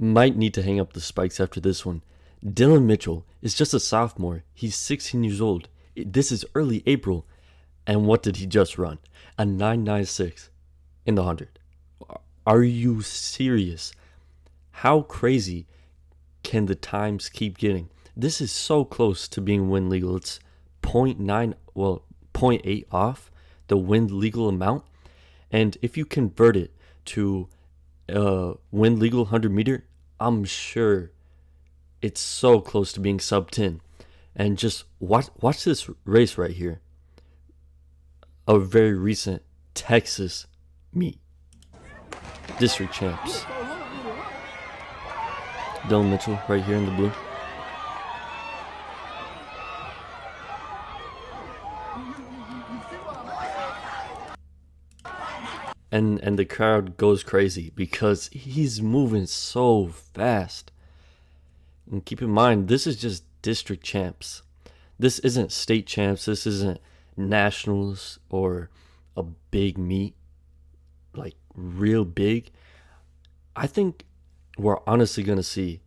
Might need to hang up the spikes after this one. Dillon Mitchell is just a sophomore. He's 16 years old. This is early April. And what did he just run? A 996 in the 100. Are you serious? How crazy can the times keep getting? This is so close to being wind legal. It's zero point 0.9, well, zero point 0.8 off the wind legal amount. And if you convert it to wind legal 100 meter, I'm sure it's so close to being sub 10. And just watch this race right here. A very recent Texas meet. District champs. Dillon Mitchell right here in the blue. And the crowd goes crazy because he's moving so fast. And keep in mind, this is just district champs. This isn't state champs. This isn't nationals or a big meet, like real big. I think we're honestly going to see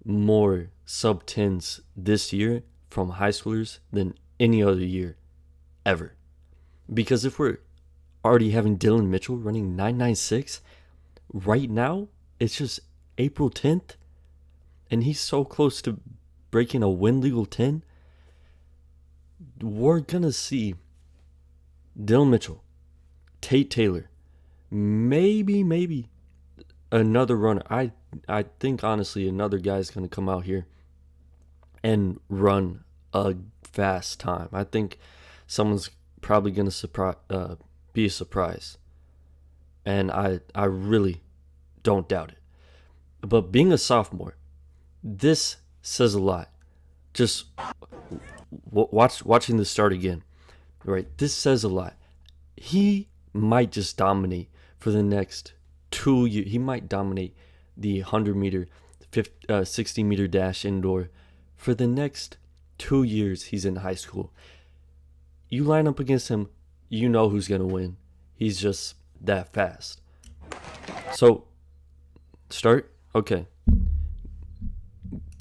more sub 10s this year from high schoolers than any other year ever. Because if we're already having Dillon Mitchell running 996 right now, it's just April 10th, and he's so close to breaking a wind legal 10. We're going to see Dillon Mitchell, Tate Taylor, maybe another runner. I think, honestly, another guy's going to come out here and run a fast time. I think someone's probably going to be a surprise. And I really don't doubt it. But being a sophomore, this says a lot. Just watching this start again, right? This says a lot. He might just dominate for the next 2 years. He might dominate the 100 meter, 60 meter dash indoor for the next 2 years he's in high school. You line up against him, you know who's going to win. He's just that fast. So, start. Okay.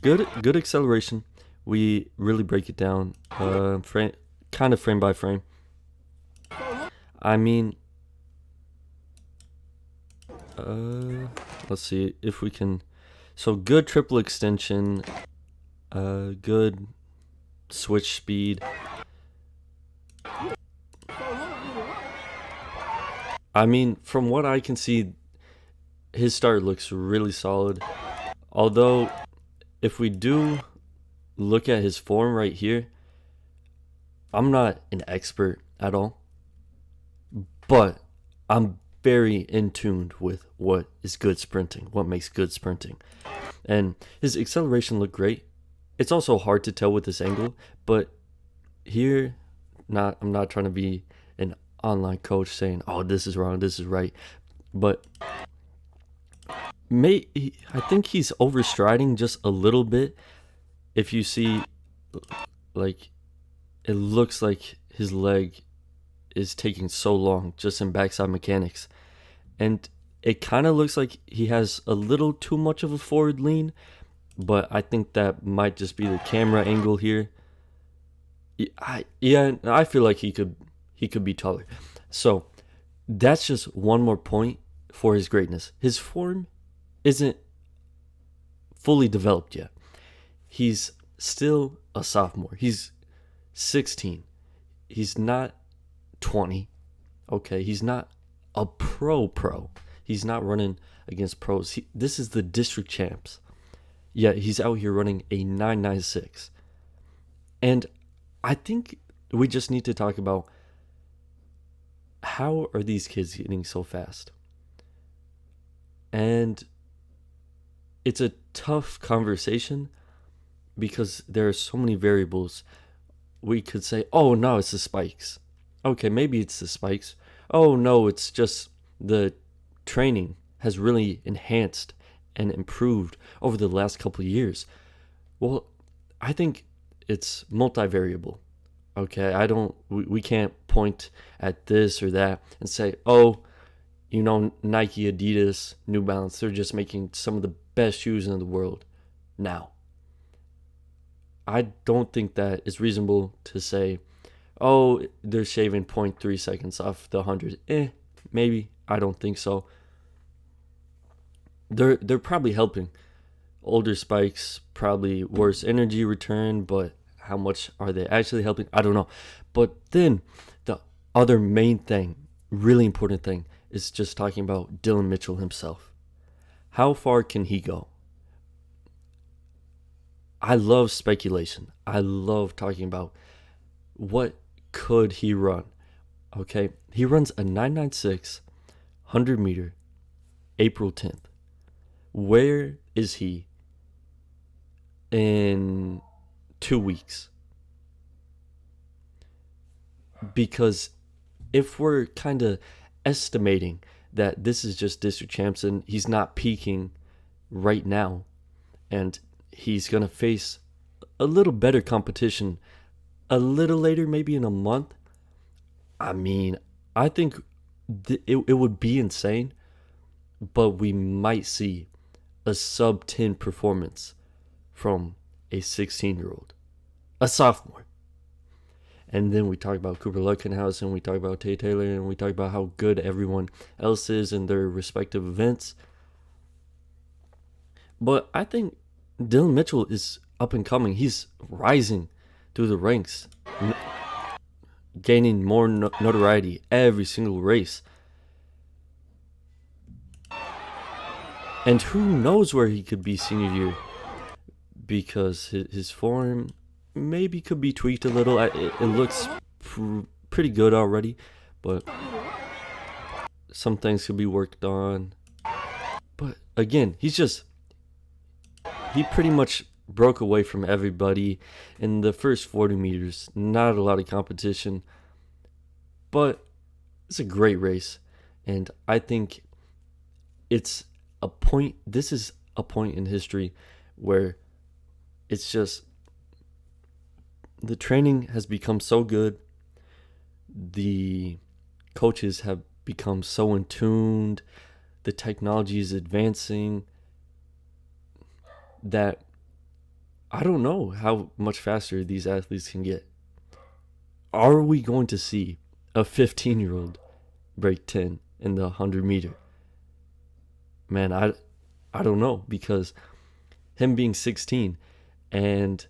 Good acceleration. We really break it down, kind of frame by frame. I mean, let's see if we can. So good triple extension, good switch speed. I mean, from what I can see, his start looks really solid. Although, if we do look at his form right here, I'm not an expert at all, but I'm very in tune with what is good sprinting, what makes good sprinting. And his acceleration looked great. It's also hard to tell with this angle, but here, I'm not trying to be an online coach saying, oh, this is wrong, this is right. But I think he's overstriding just a little bit. If you see, like, it looks like his leg is taking so long just in backside mechanics. And it kind of looks like he has a little too much of a forward lean, but I think that might just be the camera angle here. I feel like he could be taller. So that's just one more point for his greatness. His form isn't fully developed yet. He's still a sophomore. He's 16. He's not 20. Okay, he's not a pro. He's not running against pros. This is the district champs. Yet he's out here running a 996. And I think we just need to talk about how are these kids getting so fast? And it's a tough conversation because there are so many variables. We could say, oh, no, it's the spikes. Okay, maybe it's the spikes. Oh, no, it's just the training has really enhanced and improved over the last couple of years. Well, I think it's multivariable. Okay, we can't point at this or that and say, oh, Nike, Adidas, New Balance, they're just making some of the best shoes in the world now. I don't think that it's reasonable to say, oh, they're shaving zero point 0.3 seconds off the 100. Maybe. I don't think so. They're probably helping. Older spikes, probably worse energy return, but how much are they actually helping? I don't know. But then the other main thing, really important thing, is just talking about Dillon Mitchell himself. How far can he go? I love speculation. I love talking about what could he run. Okay, he runs a 996 100 meter April 10th. Where is he in 2 weeks? Because if we're kind of estimating that this is just district champs and he's not peaking right now, and he's going to face a little better competition a little later, maybe in a month, I mean, I think it would be insane, but we might see a sub 10 performance from a 16-year-old, a sophomore. And then we talk about Cooper Luckenhouse, and we talk about Tay Taylor, and we talk about how good everyone else is in their respective events. But I think Dillon Mitchell is up and coming. He's rising through the ranks, gaining more notoriety every single race. And who knows where he could be senior year, because his form maybe could be tweaked a little. It looks pretty good already, but some things could be worked on. But again, he pretty much broke away from everybody in the first 40 meters. Not a lot of competition, but it's a great race. And I think this is a point in history where it's just, the training has become so good. The coaches have become so in tuned. The technology is advancing that I don't know how much faster these athletes can get. Are we going to see a 15-year-old break 10 in the 100 meter? Man, I don't know, because him being 16 and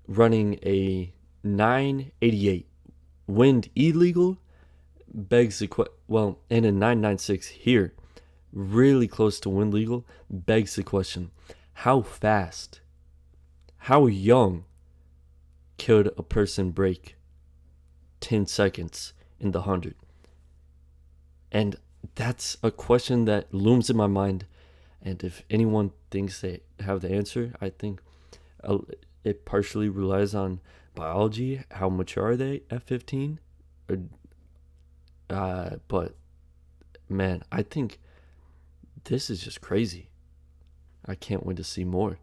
running a 988 wind illegal begs the and a 996 here, really close to wind legal, begs the question: how fast, how young could a person break 10 seconds in the 100? And that's a question that looms in my mind. And if anyone thinks they have the answer, I think it partially relies on biology. How mature are they at 15? But man, I think this is just crazy. I can't wait to see more.